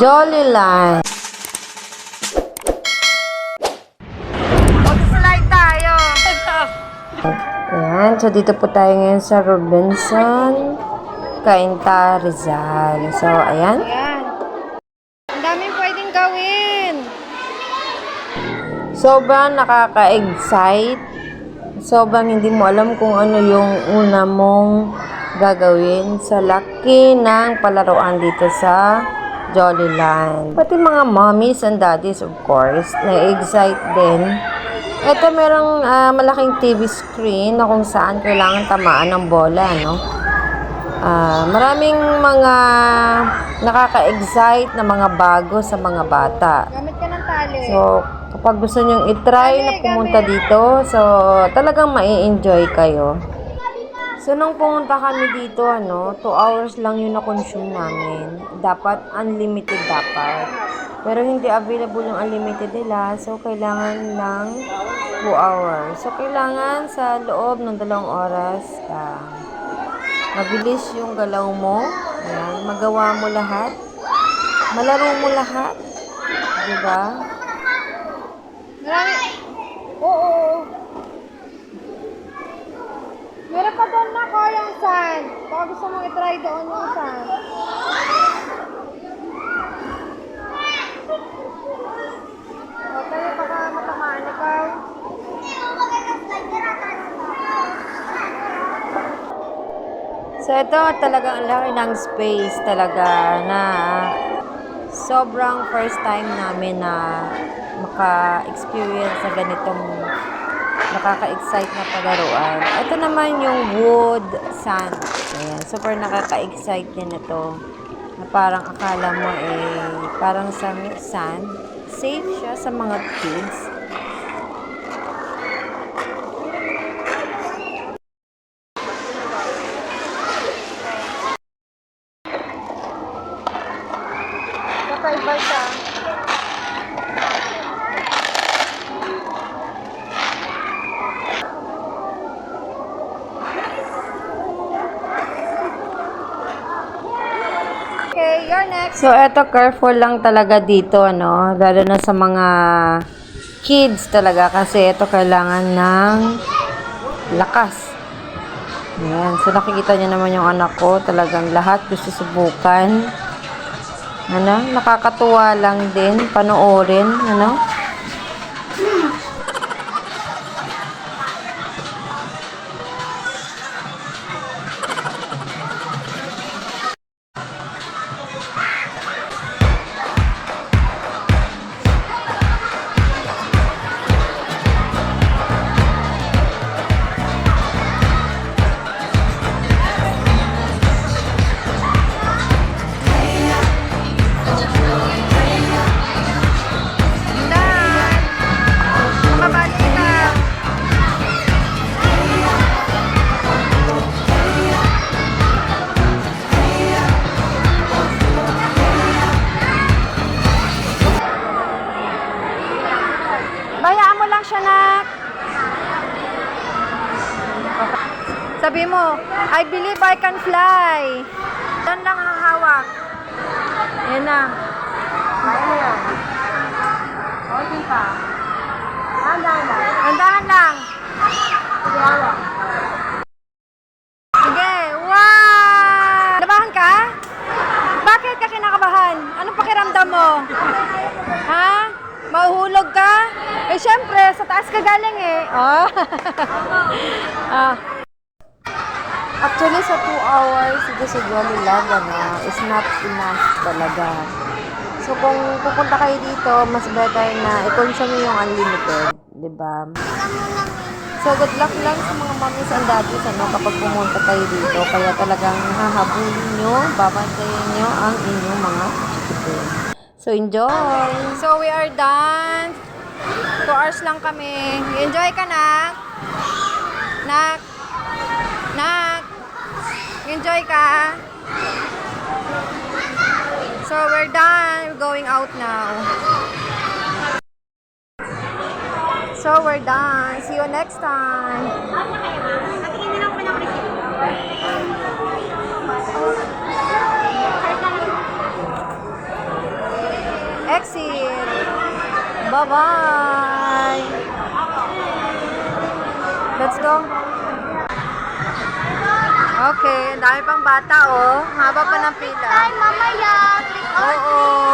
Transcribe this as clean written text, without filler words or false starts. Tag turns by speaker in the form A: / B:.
A: Jollyline. Mag-slide tayo. Ayan, so dito po tayo ngayon sa Robinson Cainta, Rizal. So, ayan.
B: Ayan. Ang daming pwedeng gawin.
A: Sobrang nakaka-excite. Sobrang hindi mo alam kung ano yung una mong gagawin sa laki ng palaruan dito sa Jollyline. Pati mga mommies and daddies, of course, na-excite din. Ito merong malaking TV screen na kung saan kailangan tamaan ng bola, no? Maraming mga nakaka-excite na mga bago sa mga bata.
B: Gamit ka ng tali.
A: So, kapag gusto nyong itry na pumunta dito, so talagang mai-enjoy kayo. So, nung pumunta kami dito, 2 hours lang yung na-consume namin. Dapat, unlimited dapat. Pero hindi available yung unlimited nila, so kailangan lang 2 hours. So, kailangan sa loob ng 2 oras, mabilis yung galaw mo. Ayan, magawa mo lahat. Malaro mo lahat. Diba?
B: Marami. Oo. Meron pa doon na kayang sand. Baka gusto mong itry doon yung sand. O, tayo baka matamaan ikaw.
A: So, ito talagang ang laki ng space talaga na sobrang first time namin na maka-experience na ganitong nakaka-excite na palaruan. Ito naman yung wood sand. Ayan, super nakaka-excite din ito. Na parang akala mo parang sa sand. Safe siya sa mga kids.
B: Kakaiba siya. Okay, you're next.
A: So, eto, careful lang talaga dito, lalo na sa mga kids talaga, kasi ito kailangan ng lakas. Ayan, so nakikita niyo naman yung anak ko, talagang lahat gusto subukan. Nakakatuwa lang din, panoorin,
B: Bayaan mo lang siya, nak. Sabi mo, I believe I can fly. Yan lang ang hawak. Yan na.
A: Kaya mo yan. Okay pa. Andahan lang.
B: Andahan lang.
A: Sige, hawak.
B: Sige, wow! Nabahan ka? Bakit ka kinakabahan? Anong pakiramdam mo? Ha? Mahuhulog ka? Syempre, sa taas ka galing Oh.
A: Actually, sa 2 hours, dito sa Jollyline, is not enough talaga. So, kung pupunta kayo dito, mas better na i-consume yung unlimited, diba? So, good luck lang sa mga mommies and daddies, kapag pumunta kayo dito. Kaya talagang hahabulin nyo, babantayin nyo ang inyong mga chikitin. So, enjoy!
B: So, we are done. 2 hours lang kami. Enjoy ka, nak? Nak? Nak? Enjoy ka? So, we're done. We're going out now. So, we're done. See you next time. exit.
A: Bye-bye!
B: Let's go. Okay, ang dami pang bata, oh. Haba pa ng pila.
C: Mamaya.
B: Oo.